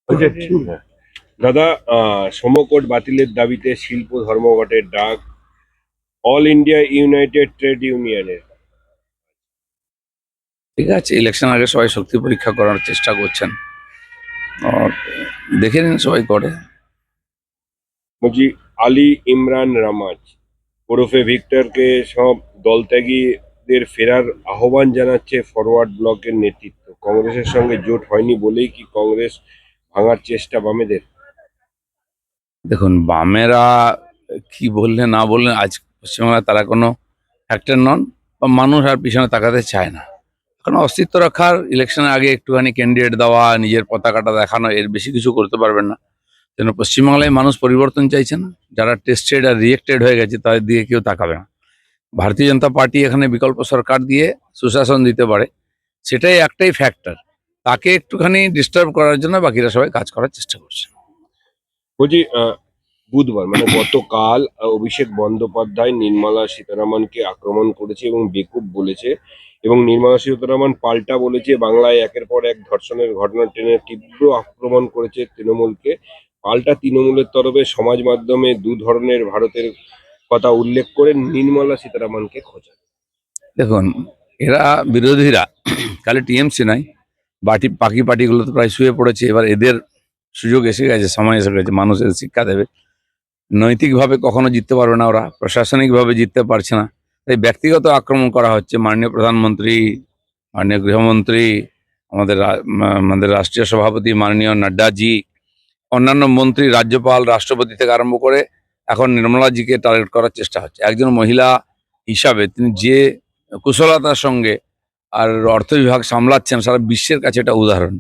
হ্যাঁ। দাদা, সমকোট বাতিলের দাবিতে শিল্প ধর্মঘটের ডাক অল ইন্ডিয়া ইউনাইটেড ট্রেড ইউনিয়নের। ঠিক আছে, ইলেকশন আগে সবাই শক্তি পরীক্ষা করার চেষ্টা করছেন। আর দেখে নিন সবাই করে। বলছি, আলী ইমরান রামাজ ওরফে ভিক্টরকে সব দলত্যাগীদের ফেরার আহ্বান জানাচ্ছে ফরওয়ার্ড ব্লকের নেতৃত্ব। কংগ্রেসের সঙ্গে জোট হয়নি বলেই কি কংগ্রেস ভাঙার চেষ্টা বামেদের? দেখুন, বামেরা কি বললে না বললেন, আজ পশ্চিমবাংলায় তারা কোনো ফ্যাক্টর নন, বা মানুষ আর পিছনে তাকাতে চায় না। কারণ অস্তিত্ব রক্ষার ইলেকশনের আগে একটুখানি ক্যান্ডিডেট দেওয়া, নিজের পতাকাটা দেখানো, এর বেশি কিছু করতে পারবেন না। যেন পশ্চিমবাংলায় মানুষ পরিবর্তন চাইছেন। যারা টেস্টেড আর রিয়েক্টেড হয়ে গেছে তাদের দিকে কেউ তাকাবে না। ভারতীয় জনতা পার্টি এখানে বিকল্প সরকার দিয়ে সুশাসন দিতে পারে, সেটাই একটাই ফ্যাক্টর। তাকে একটুখানি ডিস্টার্ব করার জন্য বাকিরা সবাই কাজ করার চেষ্টা করছে। বলছি, বুধবার মানে গতকাল অভিষেক বন্দ্যোপাধ্যায় নির্মলা সীতারামনকে আক্রমণ করেছে এবং বেকুব বলেছে, এবং নির্মলা সীতারামন পাল্টা বলেছে বাংলায় একের পর এক ধর্ষণের ঘটনা টেনে তীব্র আক্রমণ করেছে তৃণমূলকে। পাল্টা তৃণমূলের তরফে সমাজ মাধ্যমে দু ধরনের ভারতের কথা উল্লেখ করে নির্মলা সীতারামনকে খোঁচা। দেখুন, এরা বিরোধীরা খালি টিএমসি নয়, বাকি পার্টিগুলো তো প্রায় শুয়ে পড়েছে। এবার এদের সুযোগ এসে গেছে, সময় এসে গেছে, মানুষের শিক্ষা দেবে। নৈতিকভাবে কখনো জিততে পারবে না ওরা, প্রশাসনিকভাবে জিততে পারছে না, তাই ব্যক্তিগত আক্রমণ করা হচ্ছে। মাননীয় প্রধানমন্ত্রী, মাননীয় গৃহমন্ত্রী, আমাদের রাষ্ট্রীয় সভাপতি মাননীয় নাড্ডাজি, অন্যান্য মন্ত্রী, রাজ্যপাল, রাষ্ট্রপতি থেকে আরম্ভ করে এখন নির্মলাজিকে টার্গেট করার চেষ্টা হচ্ছে। একজন মহিলা হিসাবে তিনি যে কুশলতার সঙ্গে আর অর্থ বিভাগ সামলাচ্ছেন, সারা বিশ্বের কাছে এটা উদাহরণ।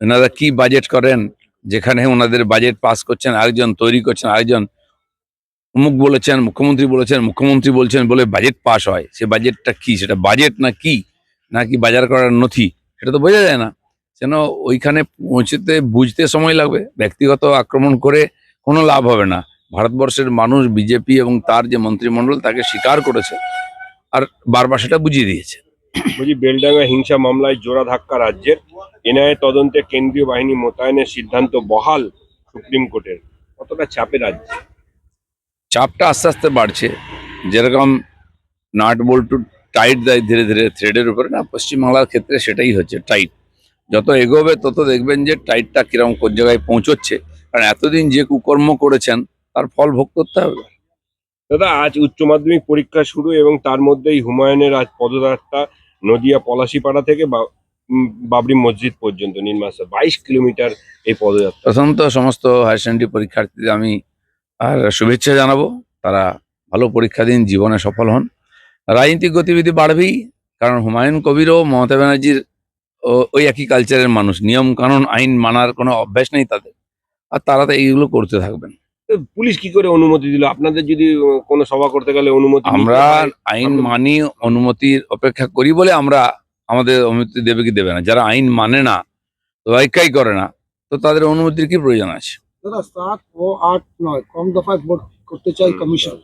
এনারা কি বাজেট করেন, যেখানে ওনাদের বাজেট পাস করছেন একজন, তৈরি করছেন আরেকজন। অমুক বলেছেন, মুখ্যমন্ত্রী বলেছেন, মুখ্যমন্ত্রী বলছেন বলে বাজেট পাস হয়। সে বাজেটটা কি, সেটা বাজেট না কি, নাকি বাজার করার নথি, সেটা তো বোঝা যায় না। যেন ওইখানে পৌঁছতে বুঝতে সময় লাগবে। ব্যক্তিগত আক্রমণ করে কোনো লাভ হবে না। ভারতবর্ষের মানুষ বিজেপি এবং তার যে মন্ত্রিমণ্ডল তাকে স্বীকার করেছে, আর বারবার সেটা বুঝিয়ে দিয়েছে। বলছি, বেলডাঙ্গা হিংসা মামলায় জোড়া ধাক্কা রাজ্যের। এনআইএ তদন্তে কেন্দ্রীয় বাহিনী মোতায়েনের সিদ্ধান্ত বহাল সুপ্রিম কোর্টের। কতটা চাপে রাজ্য? চাপটা আস্তে আস্তে বাড়ছে। যেরকম নাট বল্টু টাইট দেয় ধীরে ধীরে থ্রেডের উপরে, না পশ্চিমবাংলার ক্ষেত্রে সেটাই হচ্ছে, টাইট। যত এগোবে তত দেখবেন যে টাইটটা কিরকম কোন জায়গায় পৌঁছচ্ছে। কারণ এতদিন যে কুকর্ম করেছেন তার ফল ভোগ করতে হবে। দাদা, আজ উচ্চ মাধ্যমিক পরীক্ষা শুরু এবং তার মধ্যেই হুমায়ুনের আজ পদযাত্রা নদিয়া পলাশীপাড়া থেকে বাবরি মসজিদ পর্যন্ত নির্মাণ 22 কিলোমিটার এই পদযাত্রা। প্রথমত সমস্ত হায়ার সেকেন্ডারি পরীক্ষার্থীদের আমি আর শুভেচ্ছা জানাবো। তারা ভালো পরীক্ষা দিন, জীবনে সফল হন। রাজনৈতিক গতিবিধি বাড়বেই, কারণ হুমায়ুন কবিরও মমতা ব্যানার্জির ওই একই কালচারের মানুষ। নিয়ম কানুন আইন মানার কোনো অভ্যাস নেই তাদের, আর তারা তো এইগুলো করতে থাকবেন। পুলিশ কি করে অনুমতি দিল আপনাদের? যদি কোনো সভা করতে গেলে অনুমতি নিতে আমরা হয়, আইন মানি, অনুমতির অপেক্ষা করি বলে আমরা আমাদের অনুমতি দেবে কি দেবে না। যারা আইন মানে না, রক্ষাই করে না, তো তাদের অনুমতির কি প্রয়োজন আছে? দাদা 7 ও 8 নয়, কম দফায় ভোট করতে চাই কমিশন।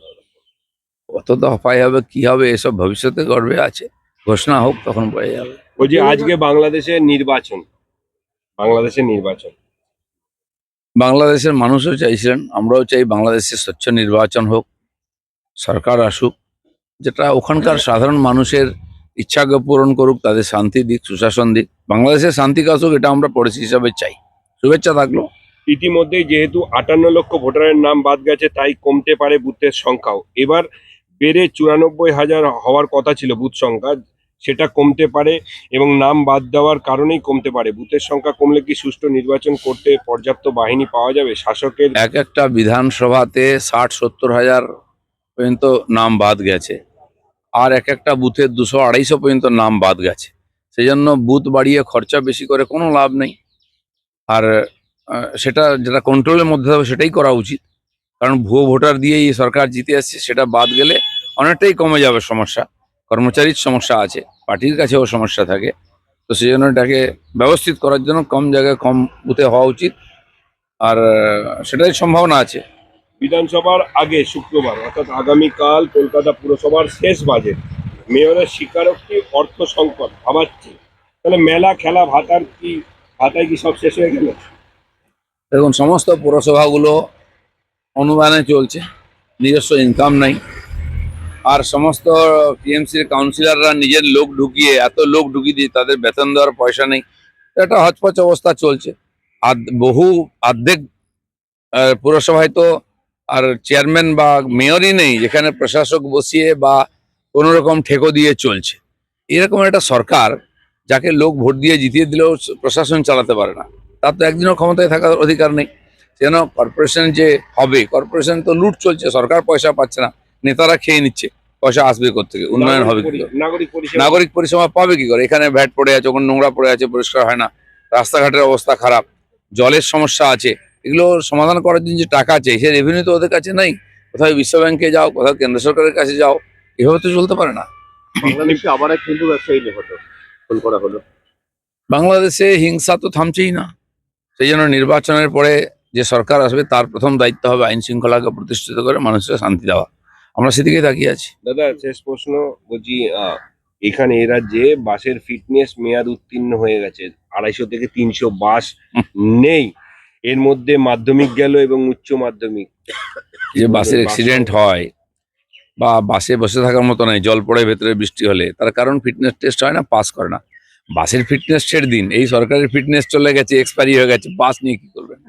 কত দফায় হবে, কি হবে, এসব ভবিষ্যতে গর্বে আছে। ঘোষণা হোক তখন বোঝা যাবে। ওই যে আজকে বাংলাদেশের নির্বাচন, বাংলাদেশের নির্বাচন বাংলাদেশের মানুষও চাইছিলেন, আমরাও চাই বাংলাদেশে স্বচ্ছ নির্বাচন হোক, সরকার আসুক, যেটা ওখানকার সাধারণ মানুষের ইচ্ছাকে পূরণ করুক, তাদের শান্তি দিক, সুশাসন দিক, বাংলাদেশের শান্তি আসুক, এটা আমরা পড়েছি হিসাবে চাই। শুভেচ্ছা থাকলো। ইতিমধ্যেই যেহেতু 58 লক্ষ ভোটারের নাম বাদ গেছে, তাই কমতে পারে বুথের সংখ্যাও। এবার বেড়ে 94,000 হওয়ার কথা ছিল বুথ সংখ্যা, সেটা কমতে পারে এবং নাম বাদ দেওয়ার কারণেই কমতে পারে। বুথের সংখ্যা কমলে কি সুষ্ঠু নির্বাচন করতে পর্যাপ্ত বাহিনী পাওয়া যাবে? শাসকের এক একটা বিধানসভাতে 60-70 হাজার পর্যন্ত নাম বাদ গেছে, আর এক একটা বুথে 200-250 পর্যন্ত নাম বাদ গেছে। সেই জন্য বুথ বাড়িয়ে খরচা বেশি করে কোনো লাভ নেই। আর সেটা যেটা কন্ট্রোলের মধ্যে হবে সেটাই করা উচিত। কারণ ভুয়ো ভোটার দিয়েই সরকার জিতে আসছে, সেটা বাদ গেলে অনেকটাই কমে যাবে সমস্যা। কর্মচারীর সমস্যা আছে, পার্টির কাছেও সমস্যা থাকে। তো সেই জন্য এটাকে ব্যবস্থিত করার জন্য কম জায়গায় কম বুথে হওয়া উচিত, আর সেটাই সম্ভাবনা আছে। বিধানসভার আগে শুক্রবার অর্থাৎ আগামীকাল কলকাতা পুরসভার শেষ বাজেট। মেয়রের স্বীকারোক্তি, অর্থ সংকট ভাবাচ্ছে। তাহলে মেলা খেলা ভাতায় কি সব শেষ হয়ে গেল? দেখুন, সমস্ত পুরসভাগুলো অনুদানে চলছে, নিজস্ব ইনকাম নাই। আর সমস্ত টিএমসির কাউন্সিলররা নিজের লোক ঢুকিয়ে, এত লোক ঢুকিয়ে দিয়ে তাদের বেতন দেওয়ার পয়সা নেই। একটা হচপচ অবস্থা চলছে। আর অর্ধেক পুরসভায় তো আর চেয়ারম্যান বা মেয়রই নেই, যেখানে প্রশাসক বসিয়ে বা কোনো রকম ঠেকো দিয়ে চলছে। এরকম একটা সরকার, যাকে লোক ভোট দিয়ে জিতিয়ে দিলেও প্রশাসন চালাতে পারে না, তার তো একদিনও ক্ষমতায় থাকার অধিকার নেই। যেন কর্পোরেশন যে হবে, কর্পোরেশন তো লুট চলছে, সরকার পয়সা পাচ্ছে না, নেতারা খেয়ে নিচ্ছে। পয়সা আসবে কোত্থেকে? উন্নয়ন হবে কি করে? নাগরিক পরিষেবা নাগরিক পরিষেবা পাবে কি করে? এখানে ভ্যাট পড়ে আছে, ওখানে নোংরা পড়ে আছে, পরিষ্কার হয় না, রাস্তাঘাটের অবস্থা খারাপ, জলের সমস্যা আছে। এগুলো সমাধান করার জন্য যে টাকা চাই, সে রেভিনিউ তো ওদের কাছে নেই। কোথাও বিশ্ব ব্যাংকে যাও, কোথাও কেন্দ্র সরকারের কাছে যাও, এভাবে তো চলতে পারে না। বাংলাদেশে আবার এক হিন্দু ব্যবসায়ী নিহত, খুন করা হলো। বাংলাদেশে হিংসা তো থামছেই না। সেই জন্য নির্বাচনের পরে যে সরকার আসবে, তার প্রথম দায়িত্ব হবে আইন শৃঙ্খলাকে প্রতিষ্ঠিত করে মানুষকে শান্তি দেওয়া। আমরা সেদিকে তাকিয়ে আছি। দাদা, শেষ প্রশ্ন বলছি, এখানে এ রাজ্যে বাসের ফিটনেস মেয়াদ উত্তীর্ণ হয়ে গেছে, 250 থেকে 300 বাস নেই। এর মধ্যে মাধ্যমিক গেল এবং উচ্চ মাধ্যমিক। যে বাসের অ্যাক্সিডেন্ট হয় বা বাসে বসে থাকার মতো নয়, জল পড়ে ভেতরে বৃষ্টি হলে, তার কারণ ফিটনেস টেস্ট হয় না, পাস করে না। বাসের ফিটনেস ছেড়ে দিন, এই সরকারের ফিটনেস চলে গেছে, এক্সপায়ারি হয়ে গেছে, বাস নিয়ে কি করবেন?